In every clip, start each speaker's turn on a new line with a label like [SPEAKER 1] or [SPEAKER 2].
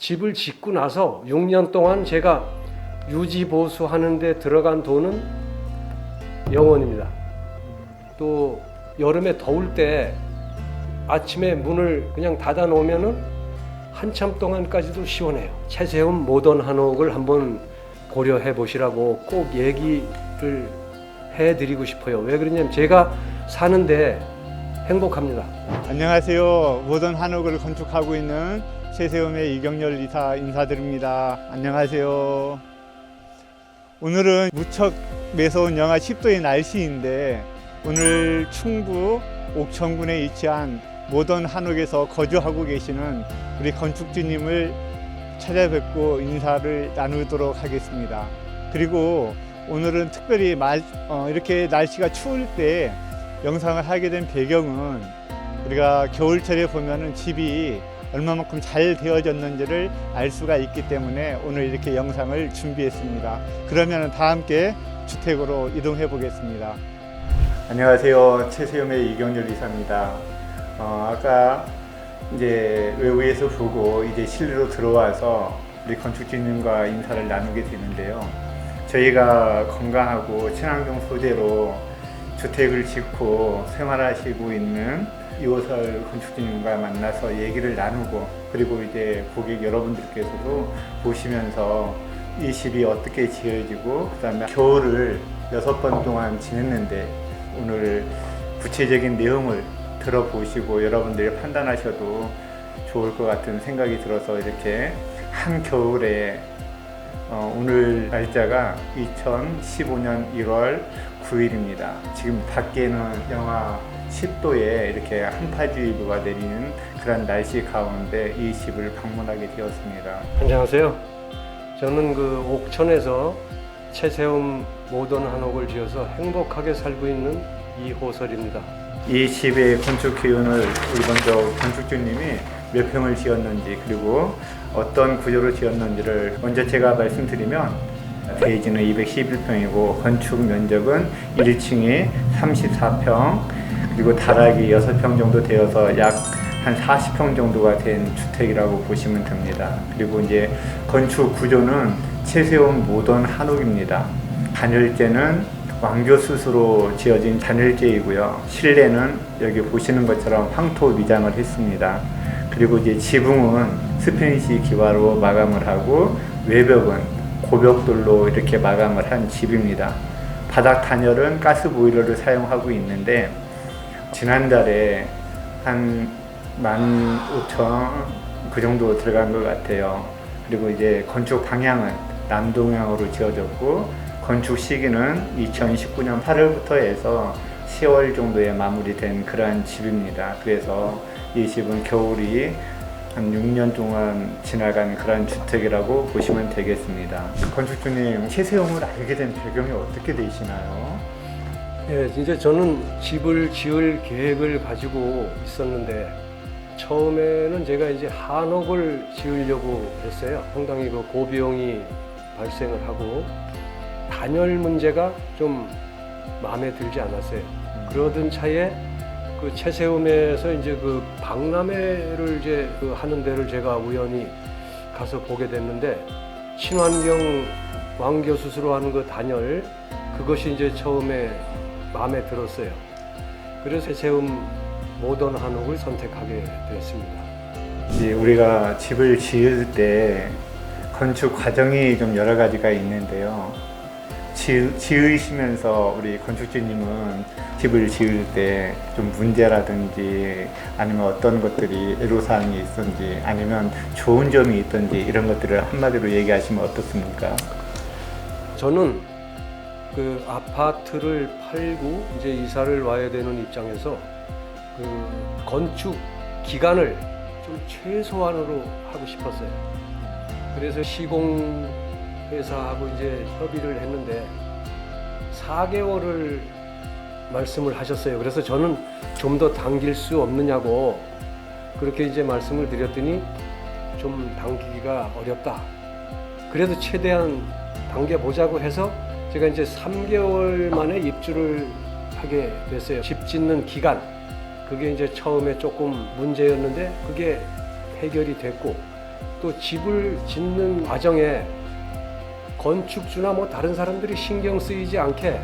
[SPEAKER 1] 집을 짓고 나서 6년 동안 제가 유지 보수하는 데 들어간 돈은 0원입니다. 또 여름에 더울 때 아침에 문을 그냥 닫아 놓으면은 한참 동안까지도 시원해요. 채세움 모던 한옥을 한번 고려해 보시라고 꼭 얘기를 해드리고 싶어요. 왜 그러냐면 제가 사는데 행복합니다.
[SPEAKER 2] 안녕하세요. 모던 한옥을 건축하고 있는 채세움의 이경렬 이사 인사드립니다. 안녕하세요. 오늘은 무척 매서운 영하 10도의 날씨인데 오늘 충북 옥천군에 위치한 모던 한옥에서 거주하고 계시는 우리 건축주님을 찾아뵙고 인사를 나누도록 하겠습니다. 그리고 오늘은 특별히 이렇게 날씨가 추울 때 영상을 하게 된 배경은 우리가 겨울철에 보면은 집이 얼마만큼 잘 되어졌는지를 알 수가 있기 때문에 오늘 이렇게 영상을 준비했습니다. 그러면 다 함께 주택으로 이동해 보겠습니다. 안녕하세요. 채세움의 이경렬 이사입니다. 아까 이제 외부에서 보고 이제 실내로 들어와서 우리 건축주님과 인사를 나누게 되는데요. 저희가 건강하고 친환경 소재로 주택을 짓고 생활하시고 있는 이호설 건축주님과 만나서 얘기를 나누고, 그리고 이제 고객 여러분들께서도 보시면서 이 집이 어떻게 지어지고 그 다음에 겨울을 6번 동안 지냈는데 오늘 구체적인 내용을 들어보시고 여러분들이 판단하셔도 좋을 것 같은 생각이 들어서 이렇게 한겨울에 오늘 날짜가 2015년 1월 9일입니다. 지금 밖에는 영하 10도에 이렇게 한파주의보가 내리는 그런 날씨 가운데 이 집을 방문하게 되었습니다.
[SPEAKER 1] 안녕하세요. 저는 그 옥천에서 채세움 모던 한옥을 지어서 행복하게 살고 있는 이호설입니다.
[SPEAKER 2] 이 집의 건축 기운을 우리 먼저 건축주님이 몇 평을 지었는지, 그리고 어떤 구조로 지었는지를 먼저 제가 말씀드리면, 대지는 211평이고 건축 면적은 1층에 34평, 그리고 다락이 6평 정도 되어서 약 한 40평 정도가 된 주택이라고 보시면 됩니다. 그리고 이제 건축 구조는 채세움 모던 한옥입니다. 단열재는 왕교수수로 지어진 단열재이고요. 실내는 여기 보시는 것처럼 황토 미장을 했습니다. 그리고 이제 지붕은 스페니시 기와로 마감을 하고 외벽은 고벽돌로 이렇게 마감을 한 집입니다. 바닥 단열은 가스 보일러를 사용하고 있는데 지난달에 한 15,000 그 정도 들어간 것 같아요. 그리고 이제 건축 방향은 남동향으로 지어졌고 건축 시기는 2019년 8월부터 해서 10월 정도에 마무리된 그러한 집입니다. 그래서 이 집은 겨울이 한 6년 동안 지나간 그런 주택이라고 보시면 되겠습니다. 건축주님, 채세움을 알게 된 배경이 어떻게 되시나요?
[SPEAKER 1] 예, 이제 저는 집을 지을 계획을 가지고 있었는데 처음에는 제가 이제 한옥을 지으려고 했어요. 상당히 그 고비용이 발생을 하고 단열 문제가 좀 마음에 들지 않았어요. 그러던 차에 그 채세움에서 이제 그 박람회를 이제 그 하는 데를 제가 우연히 가서 보게 됐는데 친환경 왕교수수로 하는 그 단열, 그것이 이제 처음에 마음에 들었어요. 그래서 채세움 모던 한옥을 선택하게 되었습니다.
[SPEAKER 2] 이제 우리가 집을 지을 때 건축 과정이 좀 여러 가지가 있는데요. 지으시면서 우리 건축주님은 집을 지을 때 좀 문제라든지 아니면 어떤 것들이 애로사항이 있던지 아니면 좋은 점이 있던지 이런 것들을 한마디로 얘기하시면 어떻습니까?
[SPEAKER 1] 저는 그 아파트를 팔고 이제 이사를 와야 되는 입장에서 그 건축 기간을 좀 최소한으로 하고 싶었어요. 그래서 시공회사하고 이제 협의를 했는데 4개월을 말씀을 하셨어요. 그래서 저는 좀 더 당길 수 없느냐고 그렇게 이제 말씀을 드렸더니 좀 당기기가 어렵다. 그래도 최대한 당겨보자고 해서 제가 이제 3개월 만에 입주를 하게 됐어요. 집 짓는 기간, 그게 이제 처음에 조금 문제였는데 그게 해결이 됐고, 또 집을 짓는 과정에 건축주나 뭐 다른 사람들이 신경 쓰이지 않게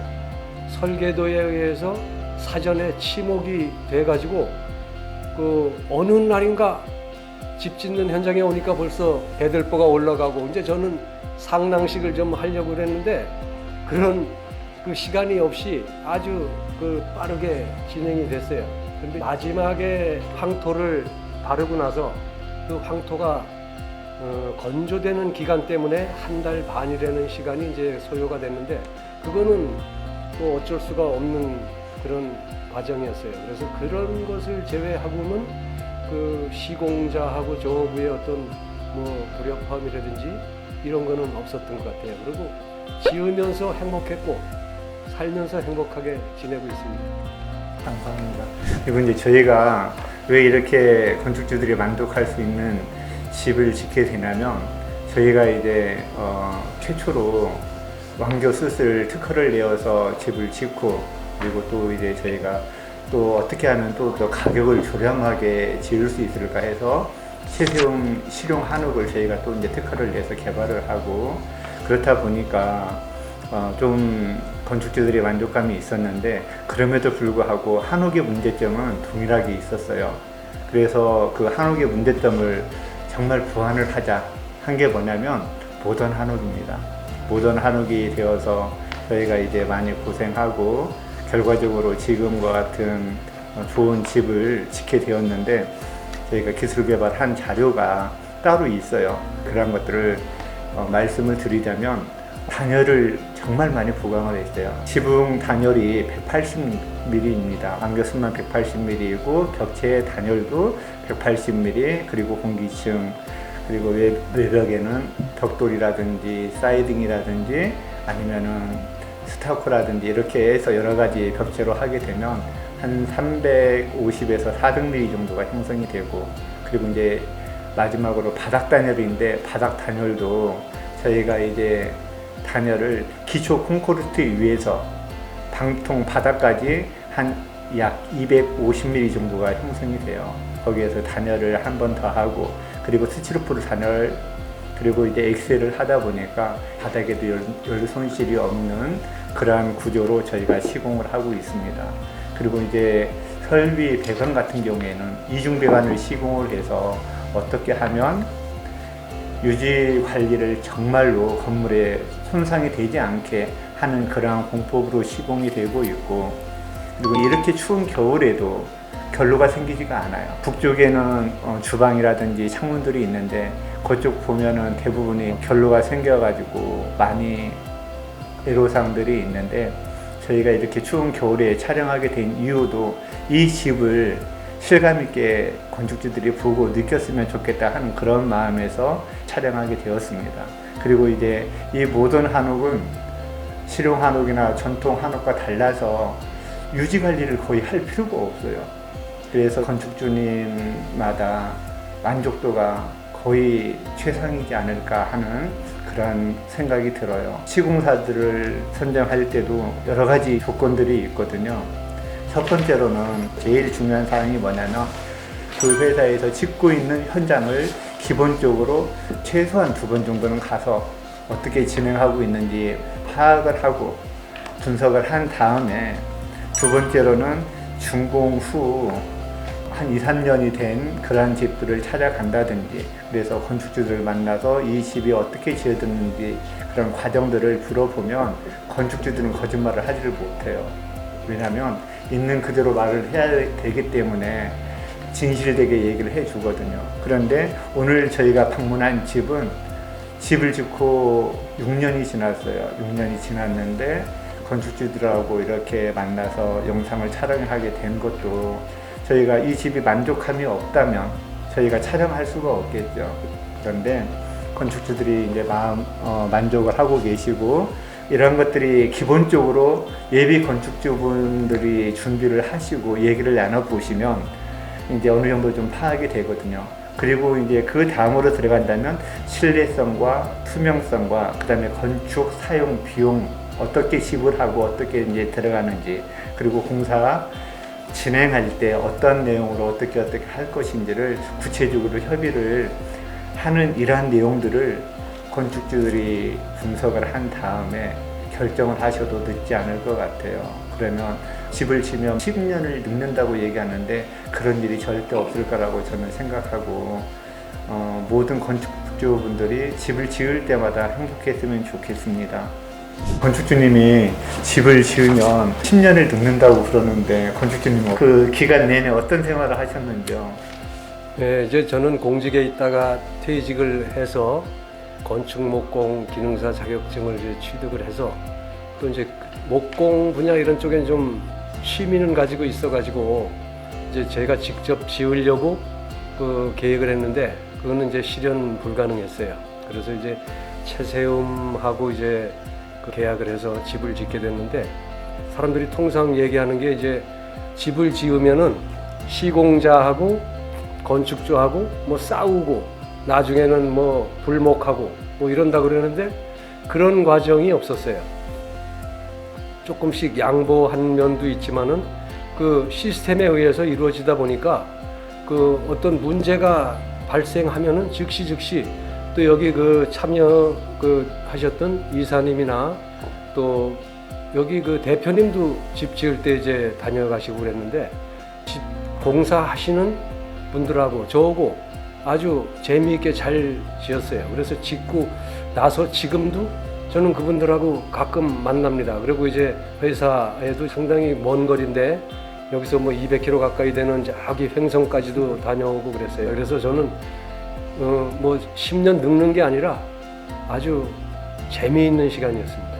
[SPEAKER 1] 설계도에 의해서 사전에 치목이 돼가지고 그 어느 날인가 집 짓는 현장에 오니까 벌써 대들보가 올라가고 이제 저는 상낭식을 좀 하려고 그랬는데 그런 그 시간이 없이 아주 그 빠르게 진행이 됐어요. 근데 마지막에 황토를 바르고 나서 그 황토가 건조되는 기간 때문에 한 달 반이라는 시간이 이제 소요가 됐는데 그거는 또 어쩔 수가 없는 그런 과정이었어요. 그래서 그런 것을 제외하고는 그 시공자하고 저하고의 어떤 뭐 불협화음이라든지 이런 거는 없었던 것 같아요. 그리고 지으면서 행복했고 살면서 행복하게 지내고 있습니다.
[SPEAKER 2] 감사합니다. 그리고 이제 저희가 왜 이렇게 건축주들이 만족할 수 있는 집을 짓게 되냐면 저희가 이제 최초로 왕교수술 특허를 내어서 집을 짓고 그리고 또 이제 저희가 또 어떻게 하면 또 더 가격을 저렴하게 지을 수 있을까 해서 최세용 실용 한옥을 저희가 또 이제 특허를 내서 개발을 하고 그렇다 보니까 좀 건축주들이 만족감이 있었는데 그럼에도 불구하고 한옥의 문제점은 동일하게 있었어요. 그래서 그 한옥의 문제점을 정말 보완을 하자 한 게 뭐냐면 모던 한옥입니다. 모던 한옥이 되어서 저희가 이제 많이 고생하고 결과적으로 지금과 같은 좋은 집을 짓게 되었는데 저희가 기술 개발한 자료가 따로 있어요. 그런 것들을 말씀을 드리자면 단열을 정말 많이 보강을 했어요. 지붕 단열이 180mm입니다. 안겨수만 180mm이고 벽체 단열도 180mm 그리고 공기층 그리고 외벽에는 벽돌이라든지 사이딩이라든지 아니면은 스타코라든지 이렇게 해서 여러 가지 벽체로 하게 되면 한 350에서 400mm 정도가 형성이 되고 그리고 이제 마지막으로 바닥 단열인데 바닥 단열도 저희가 이제 단열을 기초 콘크리트 위에서 방통 바닥까지 한 약 250mm 정도가 형성이 돼요. 거기에서 단열을 한 번 더 하고 그리고 스티로포르 단열 그리고 이제 엑셀을 하다 보니까 바닥에도 열 손실이 없는 그러한 구조로 저희가 시공을 하고 있습니다. 그리고 이제 설비 배관 같은 경우에는 이중 배관을 시공을 해서 어떻게 하면 유지 관리를 정말로 건물에 손상이 되지 않게 하는 그러한 공법으로 시공이 되고 있고 그리고 이렇게 추운 겨울에도 결로가 생기지가 않아요. 북쪽에는 주방이라든지 창문들이 있는데 그쪽 보면은 대부분이 결로가 생겨가지고 많이 애로사항들이 있는데 저희가 이렇게 추운 겨울에 촬영하게 된 이유도 이 집을 실감 있게 건축주들이 보고 느꼈으면 좋겠다 하는 그런 마음에서 촬영하게 되었습니다. 그리고 이제 이 모던 한옥은 실용 한옥이나 전통 한옥과 달라서 유지 관리를 거의 할 필요가 없어요. 그래서 건축주님마다 만족도가 거의 최상이지 않을까 하는 그런 생각이 들어요. 시공사들을 선정할 때도 여러 가지 조건들이 있거든요. 첫 번째로는 제일 중요한 사항이 뭐냐면 그 회사에서 짓고 있는 현장을 기본적으로 최소한 2번 정도는 가서 어떻게 진행하고 있는지 파악을 하고 분석을 한 다음에 두 번째로는 준공 후 한 2, 3년이 된 그런 집들을 찾아간다든지 그래서 건축주들을 만나서 이 집이 어떻게 지어졌는지 그런 과정들을 물어보면 건축주들은 거짓말을 하지를 못해요. 왜냐하면 있는 그대로 말을 해야 되기 때문에 진실되게 얘기를 해주거든요. 그런데 오늘 저희가 방문한 집은 집을 짓고 6년이 지났어요. 6년이 지났는데 건축주들하고 이렇게 만나서 영상을 촬영하게 된 것도 저희가 이 집이 만족함이 없다면 저희가 촬영할 수가 없겠죠. 그런데 건축주들이 이제 만족을 하고 계시고 이런 것들이 기본적으로 예비 건축주분들이 준비를 하시고 얘기를 나눠보시면 이제 어느 정도 좀 파악이 되거든요. 그리고 이제 그 다음으로 들어간다면 신뢰성과 투명성과 그 다음에 건축 사용 비용 어떻게 지불하고 어떻게 이제 들어가는지 그리고 공사 진행할 때 어떤 내용으로 어떻게 할 것인지를 구체적으로 협의를 하는 이러한 내용들을 건축주들이 분석을 한 다음에 결정을 하셔도 늦지 않을 것 같아요. 그러면 집을 지면 10년을 늙는다고 얘기하는데 그런 일이 절대 없을 거라고 저는 생각하고 모든 건축주분들이 집을 지을 때마다 행복했으면 좋겠습니다. 건축주님이 집을 지으면 10년을 늙는다고 그러는데 건축주님은 그 기간 내내 어떤 생활을 하셨는지요?
[SPEAKER 1] 네, 이제 저는 공직에 있다가 퇴직을 해서 건축 목공 기능사 자격증을 이제 취득을 해서 또 이제 목공 분야 이런 쪽엔 좀 취미는 가지고 있어가지고 이제 제가 직접 지으려고 그 계획을 했는데 그거는 이제 실현 불가능했어요. 그래서 이제 채세움하고 이제 그 계약을 해서 집을 짓게 됐는데 사람들이 통상 얘기하는 게 이제 집을 지으면은 시공자하고 건축주하고 뭐 싸우고 나중에는 뭐 불목하고 뭐 이런다 그러는데 그런 과정이 없었어요. 조금씩 양보한 면도 있지만은 그 시스템에 의해서 이루어지다 보니까 그 어떤 문제가 발생하면은 즉시 또 여기 그 참여 그 하셨던 이사님이나 또 여기 그 대표님도 집 지을 때 이제 다녀가시고 그랬는데 집 공사하시는 분들하고 저하고 아주 재미있게 잘 지었어요. 그래서 짓고 나서 지금도 저는 그분들하고 가끔 만납니다. 그리고 이제 회사에도 상당히 먼 거리인데 여기서 뭐 200km 가까이 되는 저기 횡성까지도 다녀오고 그랬어요. 그래서 저는 뭐 10년 늙는 게 아니라 아주 재미있는 시간이었습니다.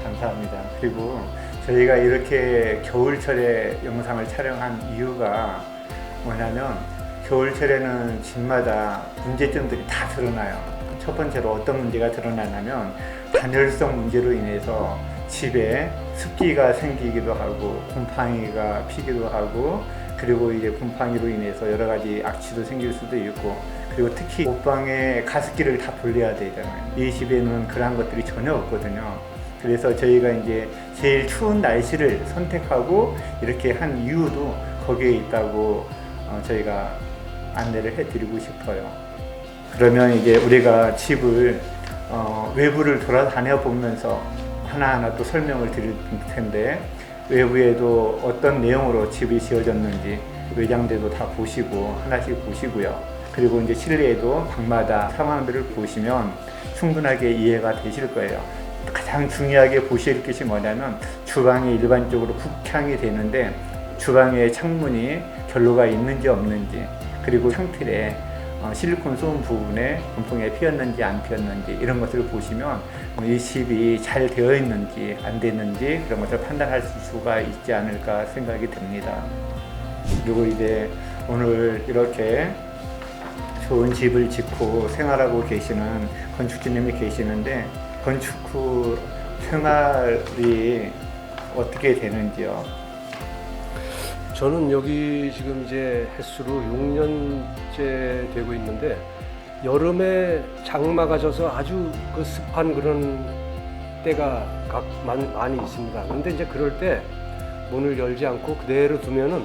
[SPEAKER 2] 감사합니다. 그리고 저희가 이렇게 겨울철에 영상을 촬영한 이유가 뭐냐면 겨울철에는 집마다 문제점들이 다 드러나요. 첫 번째로 어떤 문제가 드러나냐면 단열성 문제로 인해서 집에 습기가 생기기도 하고 곰팡이가 피기도 하고 그리고 이제 곰팡이로 인해서 여러 가지 악취도 생길 수도 있고 그리고 특히 옷방에 가습기를 다 돌려야 되잖아요. 이 집에는 그러한 것들이 전혀 없거든요. 그래서 저희가 이제 제일 추운 날씨를 선택하고 이렇게 한 이유도 거기에 있다고 저희가 안내를 해드리고 싶어요. 그러면 이제 우리가 집을 외부를 돌아다녀 보면서 하나하나 또 설명을 드릴 텐데 외부에도 어떤 내용으로 집이 지어졌는지 외장대도 다 보시고 하나씩 보시고요. 그리고 이제 실내에도 방마다 상황들을 보시면 충분하게 이해가 되실 거예요. 가장 중요하게 보실 것이 뭐냐면 주방이 일반적으로 북향이 되는데 주방에 창문이 결로가 있는지 없는지 그리고 창틀에 실리콘 쏘은 부분에 곰팡이가 피었는지 안 피었는지 이런 것을 보시면 이 집이 잘 되어 있는지 안 되는지 그런 것을 판단할 수가 있지 않을까 생각이 듭니다. 그리고 이제 오늘 이렇게 좋은 집을 짓고 생활하고 계시는 건축주님이 계시는데 건축 후 생활이 어떻게 되는지요?
[SPEAKER 1] 저는 여기 지금 이제 횟수로 6년째 되고 있는데 여름에 장마가 져서 아주 그 습한 그런 때가 많이 있습니다. 그런데 이제 그럴 때 문을 열지 않고 그대로 두면은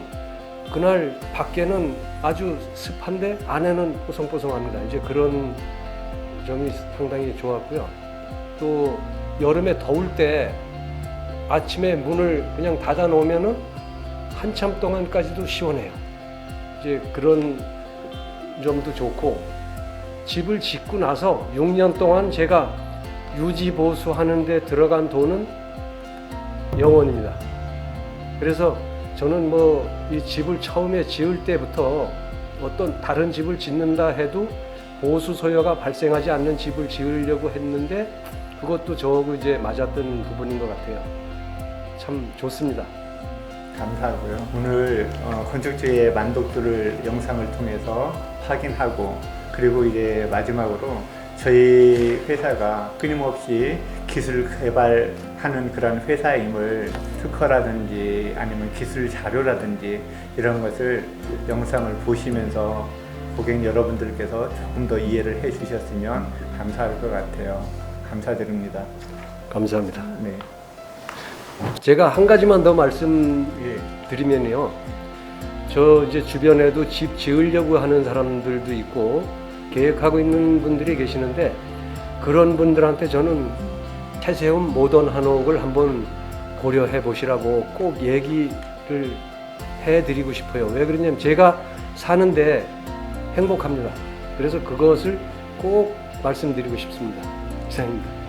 [SPEAKER 1] 그날 밖에는 아주 습한데 안에는 뽀송뽀송합니다. 이제 그런 점이 상당히 좋았고요. 또 여름에 더울 때 아침에 문을 그냥 닫아 놓으면은 한참 동안까지도 시원해요. 이제 그런 점도 좋고 집을 짓고 나서 6년 동안 제가 유지 보수하는 데 들어간 돈은 0원입니다. 그래서 저는 뭐 이 집을 처음에 지을 때부터 어떤 다른 집을 짓는다 해도 보수 소요가 발생하지 않는 집을 지으려고 했는데 그것도 저하고 이제 맞았던 부분인 것 같아요. 참 좋습니다.
[SPEAKER 2] 감사하고요. 오늘 건축주의 만족도를 영상을 통해서 확인하고 그리고 이제 마지막으로 저희 회사가 끊임없이 기술 개발하는 그런 회사임을 특허라든지 아니면 기술 자료라든지 이런 것을 영상을 보시면서 고객 여러분들께서 조금 더 이해를 해 주셨으면 감사할 것 같아요. 감사드립니다.
[SPEAKER 1] 감사합니다.
[SPEAKER 2] 네.
[SPEAKER 1] 제가 한 가지만 더 말씀드리면요. 저 이제 주변에도 집 지으려고 하는 사람들도 있고 계획하고 있는 분들이 계시는데 그런 분들한테 저는 차세움 모던 한옥을 한번 고려해 보시라고 꼭 얘기를 해드리고 싶어요. 왜 그러냐면 제가 사는데 행복합니다. 그래서 그것을 꼭 말씀드리고 싶습니다. 이상입니다.